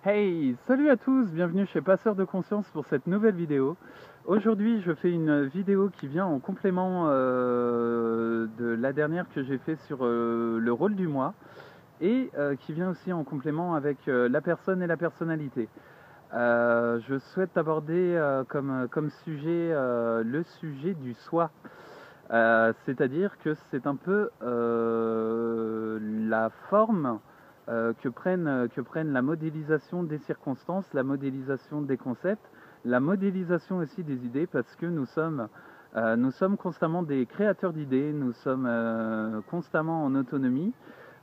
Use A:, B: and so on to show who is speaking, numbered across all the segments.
A: Hey, salut à tous, bienvenue chez Passeur de Conscience pour cette nouvelle vidéo. Aujourd'hui, je fais une vidéo qui vient en complément de la dernière que j'ai fait sur le rôle du moi et qui vient aussi en complément avec la personne et la personnalité. Je souhaite aborder comme sujet le sujet du soi. C'est-à-dire que c'est un peu la forme que prennent la modélisation des circonstances, la modélisation des concepts, la modélisation aussi des idées, parce que nous sommes constamment des créateurs d'idées, nous sommes constamment en autonomie.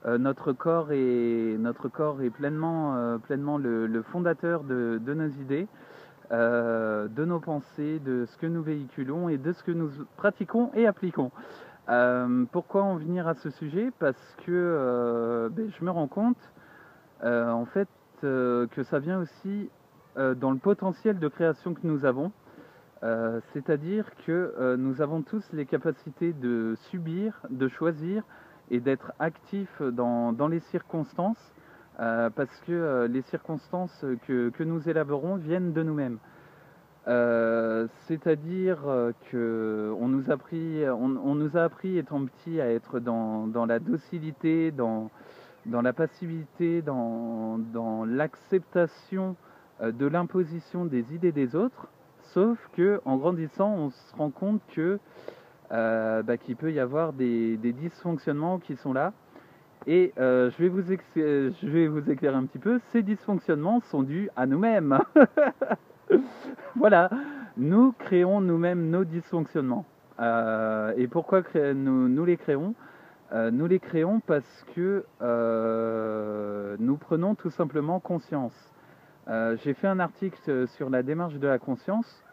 A: Notre corps est pleinement le fondateur de nos idées, de nos pensées, de ce que nous véhiculons et de ce que nous pratiquons et appliquons. Pourquoi en venir à ce sujet? Parce que je me rends compte en fait que ça vient aussi dans le potentiel de création que nous avons. C'est-à-dire que nous avons tous les capacités de subir, de choisir et d'être actifs dans les circonstances, parce que les circonstances que nous élaborons viennent de nous-mêmes. C'est-à-dire que on nous a appris étant petit à être dans la docilité, dans la passivité, dans l'acceptation de l'imposition des idées des autres. Sauf que en grandissant, on se rend compte que qu'il peut y avoir des dysfonctionnements qui sont là. Et je vais vous éclairer un petit peu. Ces dysfonctionnements sont dus à nous-mêmes. Voilà, nous créons nous-mêmes nos dysfonctionnements. Et pourquoi nous les créons? Nous les créons parce que nous prenons tout simplement conscience. J'ai fait un article sur la démarche de la conscience.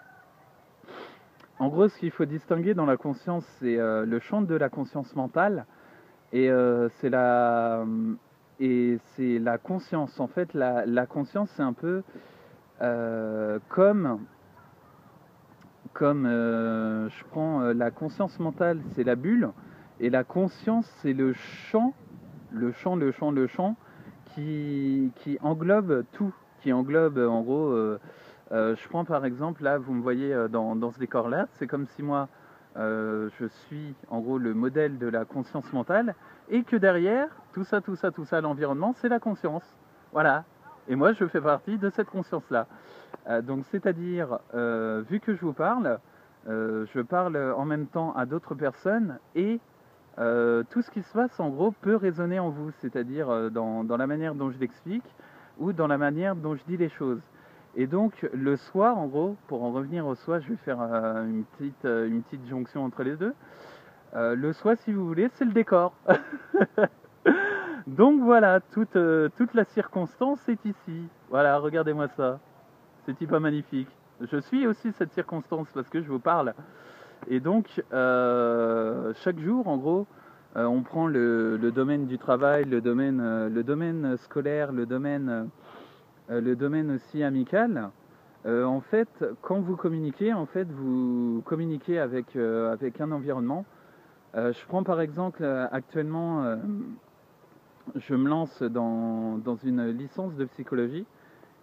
A: En gros, ce qu'il faut distinguer dans la conscience, c'est le champ de la conscience mentale et c'est la conscience. En fait, la conscience, c'est un peu comme je prends la conscience mentale, c'est la bulle, et la conscience, c'est le champ qui englobe tout, qui englobe en gros. Je prends par exemple, là, vous me voyez dans ce décor-là, c'est comme si moi, je suis en gros le modèle de la conscience mentale, et que derrière, tout ça, l'environnement, c'est la conscience. Voilà. Et moi, je fais partie de cette conscience-là. Donc, c'est-à-dire, vu que je vous parle, je parle en même temps à d'autres personnes et tout ce qui se passe, en gros, peut résonner en vous, c'est-à-dire dans la manière dont je l'explique ou dans la manière dont je dis les choses. Et donc, le soi, en gros, pour en revenir au soi, je vais faire une petite jonction entre les deux. Le soi, si vous voulez, c'est le décor. Donc voilà, toute la circonstance est ici. Voilà, regardez-moi ça. C'est pas magnifique. Je suis aussi cette circonstance parce que je vous parle. Et donc, chaque jour, en gros, on prend le domaine du travail, le domaine scolaire, le domaine aussi amical. En fait, quand vous communiquez, vous communiquez avec un environnement. Je prends par exemple, actuellement, je me lance dans une licence de psychologie.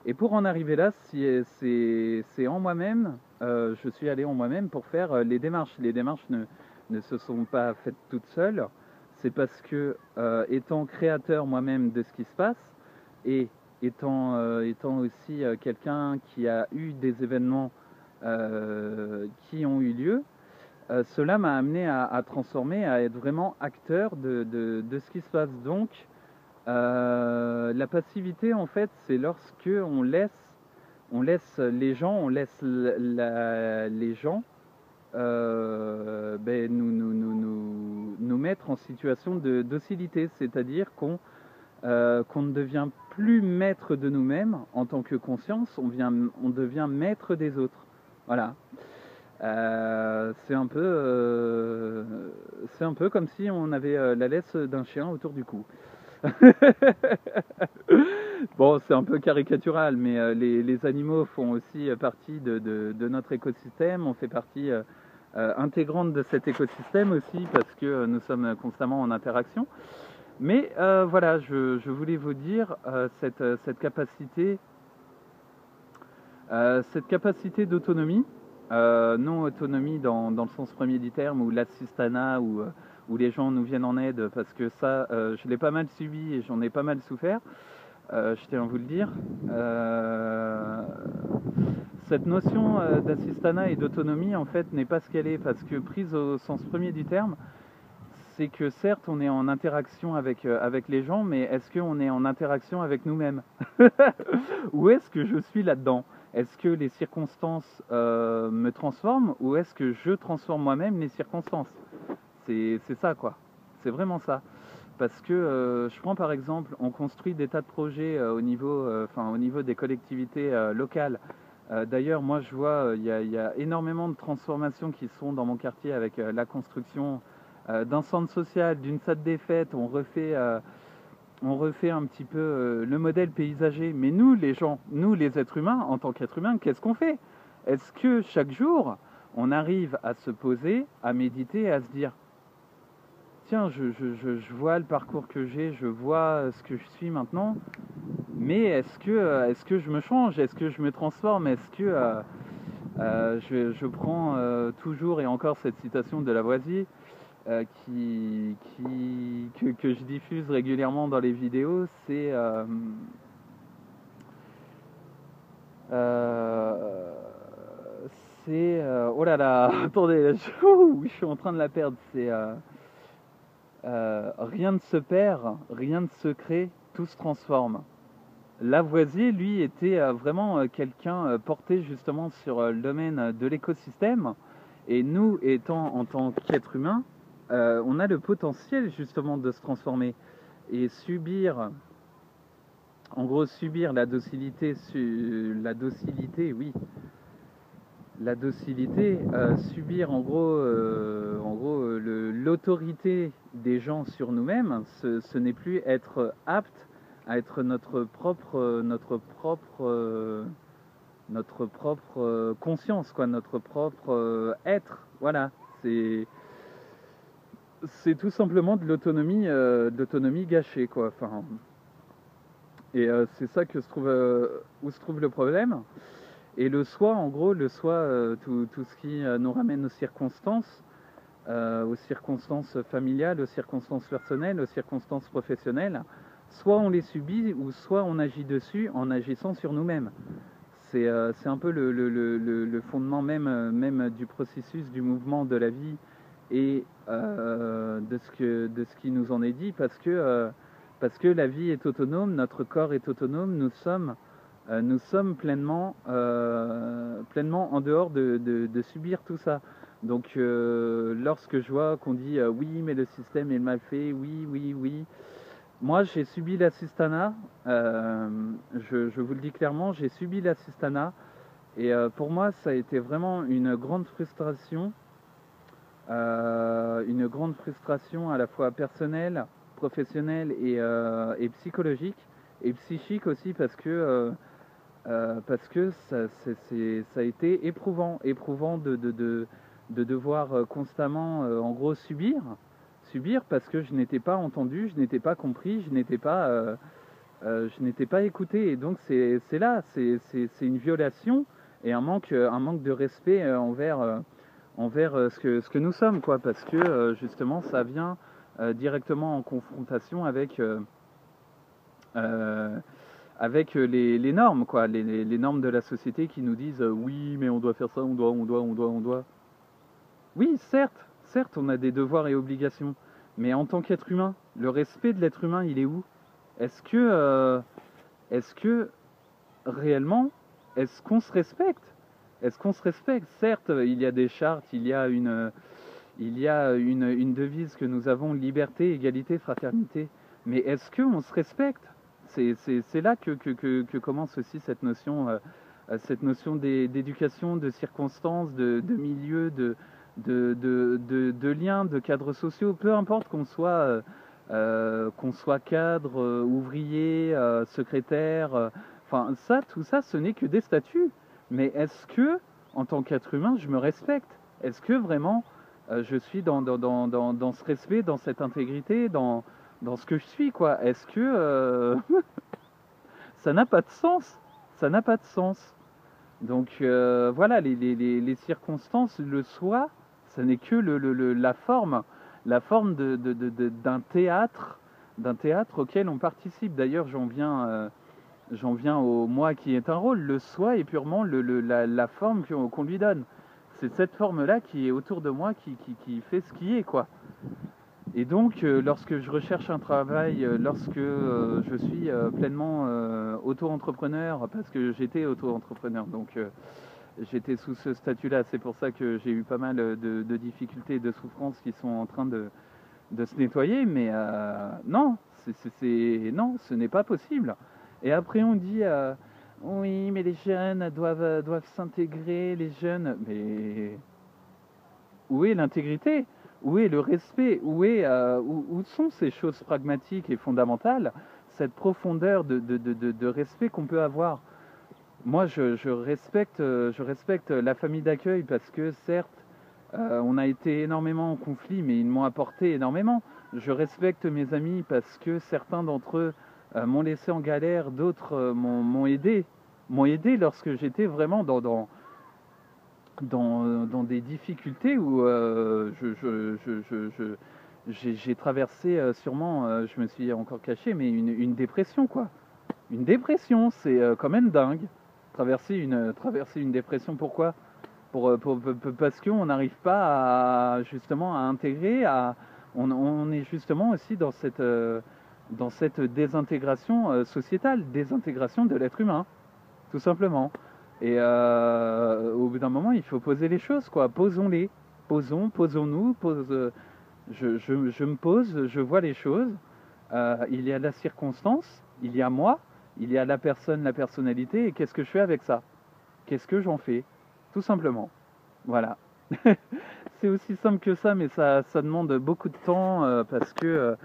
A: Et pour en arriver là, c'est en moi-même, je suis allé en moi-même pour faire les démarches. Les démarches ne se sont pas faites toutes seules. C'est parce que, étant créateur moi-même de ce qui se passe, et étant aussi quelqu'un qui a eu des événements qui ont eu lieu, cela m'a amené à transformer, à être vraiment acteur de ce qui se passe. Donc, la passivité, en fait, c'est lorsque on laisse les gens, les gens nous mettre en situation de docilité, c'est-à-dire qu'on ne devient plus maître de nous-mêmes en tant que conscience, on devient maître des autres. Voilà. C'est un peu comme si on avait la laisse d'un chien autour du cou. Bon, c'est un peu caricatural, mais les animaux font aussi partie de notre écosystème. On fait partie intégrante de cet écosystème aussi parce que nous sommes constamment en interaction. Mais voilà, je voulais vous dire cette capacité Cette capacité d'autonomie, non autonomie dans le sens premier du terme, ou l'assistanat, où les gens nous viennent en aide, parce que ça, je l'ai pas mal subi et j'en ai pas mal souffert, je tiens à vous le dire. Cette notion d'assistanat et d'autonomie, en fait, n'est pas ce qu'elle est, parce que prise au sens premier du terme, c'est que certes, on est en interaction avec les gens, mais est-ce qu'on est en interaction avec nous-mêmes? Où est-ce que je suis là-dedans? Est-ce que les circonstances me transforment, ou est-ce que je transforme moi-même les circonstances? C'est ça, quoi. C'est vraiment ça. Parce que je prends par exemple, on construit des tas de projets au niveau des collectivités locales. D'ailleurs, moi je vois, il y a énormément de transformations qui sont dans mon quartier avec la construction d'un centre social, d'une salle des fêtes. On refait un petit peu le modèle paysager. Mais nous, les gens, nous les êtres humains, en tant qu'êtres humains, qu'est-ce qu'on fait? Est-ce que chaque jour, on arrive à se poser, à méditer, à se dire, tiens, je vois le parcours que j'ai, je vois ce que je suis maintenant, mais est-ce que je me change? Est-ce que je me transforme? Est-ce que je prends toujours et encore cette citation de Lavoisier que je diffuse régulièrement dans les vidéos, euh, oh là là, attendez, je suis en train de la perdre. Rien ne se perd, rien ne se crée, tout se transforme. Lavoisier, lui, était vraiment quelqu'un porté justement sur le domaine de l'écosystème. Et nous, étant en tant qu'être humain, on a le potentiel justement de se transformer et subir, en gros, subir oui, la docilité, subir en gros l'autorité des gens sur nous-mêmes, ce n'est plus être apte à être notre propre conscience, quoi, notre propre être. Voilà, c'est c'est tout simplement de l'autonomie gâchée, quoi. Enfin, et c'est ça que où se trouve le problème. Et le soi, en gros, le soi, tout ce qui nous ramène aux circonstances familiales, aux circonstances personnelles, aux circonstances professionnelles, soit on les subit, ou soit on agit dessus en agissant sur nous-mêmes. C'est un peu le fondement même du processus, du mouvement de la vie et de ce qui nous en est dit, parce que la vie est autonome, notre corps est autonome, nous sommes pleinement en dehors de subir tout ça. Donc lorsque je vois qu'on dit oui mais le système est mal fait, oui, oui, oui, moi j'ai subi l'assistanat, je vous le dis clairement, j'ai subi l'assistanat, et pour moi ça a été vraiment une grande frustration à la fois personnelle, professionnelle et psychologique, et psychique aussi, parce que ça a été éprouvant de devoir constamment, en gros, subir parce que je n'étais pas entendu, je n'étais pas compris, je n'étais pas écouté. Et donc c'est une violation et un manque de respect envers ce que nous sommes, quoi, parce que justement ça vient directement en confrontation euh, avec les normes, quoi, les normes de la société qui nous disent oui, mais on doit faire ça, on doit. Oui, certes, on a des devoirs et obligations, mais en tant qu'être humain, le respect de l'être humain, il est où? Est-ce que réellement, est-ce qu'on se respecte? Est-ce qu'on se respecte? Certes, il y a des chartes, il y a une devise que nous avons, liberté, égalité, fraternité. Mais est-ce qu'on se respecte? C'est là que commence aussi cette notion d'éducation, de circonstances, de milieu, de liens, de cadres sociaux. Peu importe qu'on soit cadre, ouvrier, secrétaire, enfin ça, tout ça, ce n'est que des statuts. Mais est-ce que, en tant qu'être humain, je me respecte? Est-ce que vraiment je suis dans ce respect, dans cette intégrité, dans ce que je suis, quoi? Est-ce que ça n'a pas de sens? Ça n'a pas de sens. Donc voilà, les circonstances, le soi, ça n'est que la forme d'un théâtre auquel on participe. D'ailleurs, j'en viens au moi qui est un rôle. Le soi est purement la forme qu'on lui donne. C'est cette forme-là qui est autour de moi qui fait ce qui est, quoi. Et donc, lorsque je recherche un travail, lorsque je suis pleinement auto-entrepreneur, parce que j'étais auto-entrepreneur, donc j'étais sous ce statut-là, c'est pour ça que j'ai eu pas mal de difficultés, de souffrances qui sont en train de se nettoyer, mais non, non, ce n'est pas possible. Et après on dit, oui, mais les jeunes doivent s'intégrer, les jeunes, mais où est l'intégrité? Où est le respect? Où sont ces choses pragmatiques et fondamentales, cette profondeur de respect qu'on peut avoir? Moi, je respecte la famille d'accueil parce que, certes, on a été énormément en conflit, mais ils m'ont apporté énormément. Je respecte mes amis parce que certains d'entre eux m'ont laissé en galère, d'autres m'ont aidé lorsque j'étais vraiment dans des difficultés où j'ai traversé sûrement, je me suis encore caché, mais une dépression, quoi. Une dépression, c'est quand même dingue. Traverser une dépression, pourquoi? Parce qu'on n'arrive pas à, justement à intégrer, on est justement aussi dans cette désintégration sociétale, désintégration de l'être humain, tout simplement. Et au bout d'un moment, il faut poser les choses, quoi. Posons-les. Posons-nous. Je me pose, je vois les choses. Il y a la circonstance, il y a moi, il y a la personne, la personnalité, et qu'est-ce que je fais avec ça? Qu'est-ce que j'en fais? Tout simplement. Voilà. C'est aussi simple que ça, mais ça demande beaucoup de temps parce que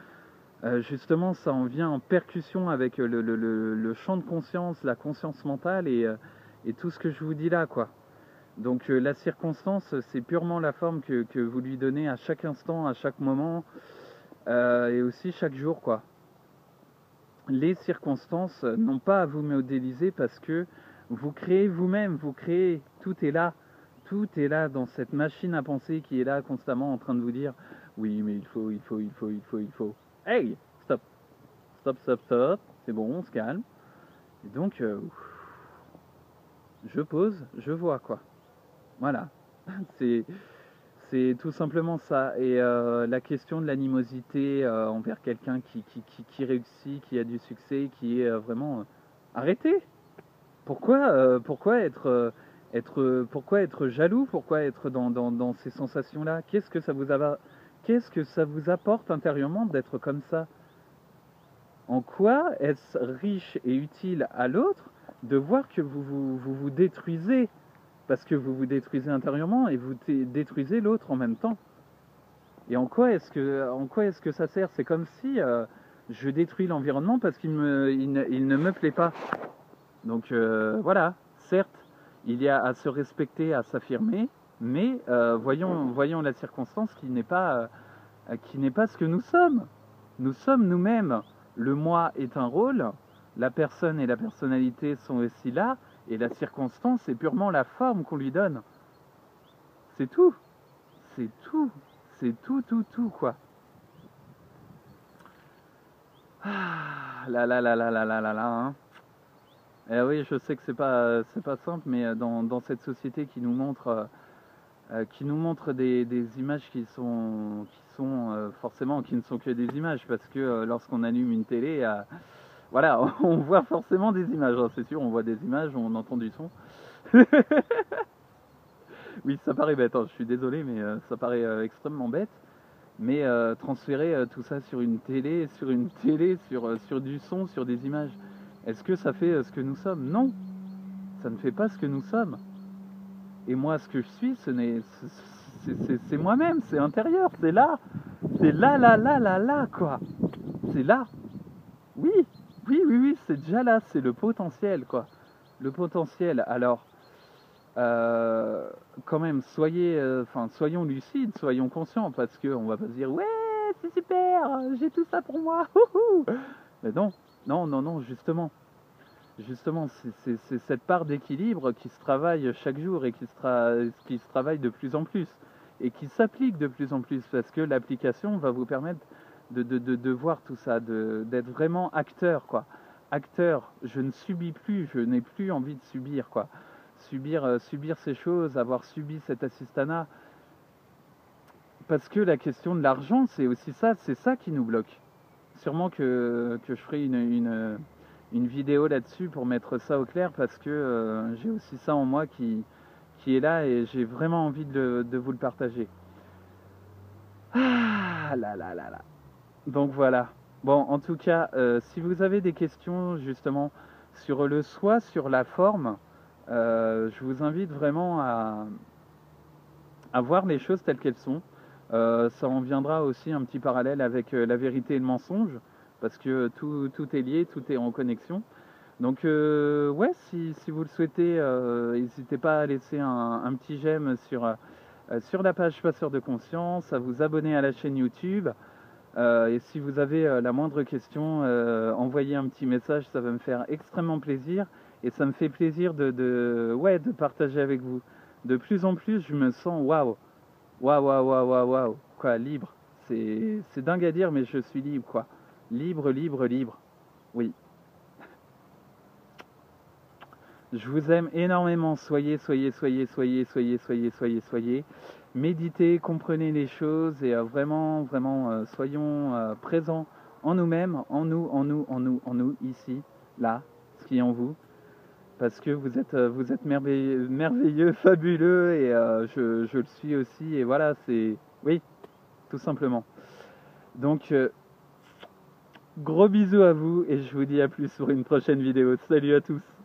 A: justement, ça en vient en percussion avec le champ de conscience, la conscience mentale et tout ce que je vous dis là, quoi. Donc la circonstance, c'est purement la forme que vous lui donnez à chaque instant, à chaque moment et aussi chaque jour, quoi. Les circonstances n'ont pas à vous modéliser parce que vous créez vous-même, vous créez, tout est là dans cette machine à penser qui est là constamment en train de vous dire oui mais il faut. Hey, stop, stop, c'est bon, on se calme. Et donc je pose, je vois, quoi. Voilà, c'est c'est tout simplement ça. Et la question de l'animosité envers quelqu'un qui réussit, qui a du succès, qui est vraiment arrêtez. Pourquoi être jaloux? Pourquoi être dans ces sensations-là? Qu'est-ce que ça vous apporte intérieurement d'être comme ça? En quoi est-ce riche et utile à l'autre de voir que vous détruisez? Parce que vous vous détruisez intérieurement et vous détruisez l'autre en même temps. Et en quoi est-ce que ça sert? C'est comme si je détruis l'environnement parce il ne me plaît pas. Donc voilà, certes, il y a à se respecter, à s'affirmer, mais voyons la circonstance qui n'est pas ce que nous sommes. Nous sommes nous-mêmes. Le moi est un rôle, la personne et la personnalité sont aussi là, et la circonstance est purement la forme qu'on lui donne. C'est tout. C'est tout. C'est tout, quoi. Ah, hein. Eh oui, je sais que c'est pas simple, mais dans cette société qui nous montre des images forcément, qui ne sont que des images, parce que lorsqu'on allume une télé, voilà, on voit forcément des images, hein, c'est sûr, on voit des images, on entend du son. Oui, ça paraît bête, hein, je suis désolé, mais ça paraît extrêmement bête. Mais transférer tout ça sur une télé, sur du son, sur des images, est-ce que ça fait ce que nous sommes? Non, ça ne fait pas ce que nous sommes. Et moi, ce que je suis, c'est moi-même, c'est intérieur, c'est là. C'est là, quoi. C'est là. Oui, oui, c'est déjà là, c'est le potentiel, quoi. Le potentiel. Alors, quand même, soyons lucides, soyons conscients, parce qu'on va pas se dire, ouais, c'est super, j'ai tout ça pour moi. Mais non, justement. Justement, c'est cette part d'équilibre qui se travaille chaque jour et qui se travaille de plus en plus et qui s'applique de plus en plus parce que l'application va vous permettre de voir tout ça, d'être vraiment acteur, quoi. Acteur, je ne subis plus, je n'ai plus envie de subir, quoi. Subir ces choses, avoir subi cet assistanat. Parce que la question de l'argent, c'est aussi ça, c'est ça qui nous bloque. Sûrement que je ferai une vidéo là-dessus pour mettre ça au clair parce que j'ai aussi ça en moi qui est là et j'ai vraiment envie de vous le partager. Ah là là là là. Donc voilà. Bon, en tout cas, si vous avez des questions justement sur le soi, sur la forme, je vous invite vraiment à voir les choses telles qu'elles sont. Ça en viendra aussi un petit parallèle avec la vérité et le mensonge, parce que tout est lié, tout est en connexion. Donc ouais, si vous le souhaitez, n'hésitez pas à laisser un petit j'aime sur la page Passeur de Conscience, à vous abonner à la chaîne YouTube. Et si vous avez la moindre question, envoyez un petit message, ça va me faire extrêmement plaisir. Et ça me fait plaisir ouais, de partager avec vous. De plus en plus, je me sens waouh, waouh, waouh, waouh, waouh, waouh, quoi, libre. C'est dingue à dire, mais je suis libre, quoi. Libre, libre, libre. Oui. Je vous aime énormément. Soyez. Méditez, comprenez les choses et vraiment, soyons présents en nous-mêmes, en nous, ici, là, ce qui est en vous. Parce que vous êtes merveilleux, fabuleux et je le suis aussi. Et voilà, oui, tout simplement. Donc, gros bisous à vous et je vous dis à plus pour une prochaine vidéo. Salut à tous.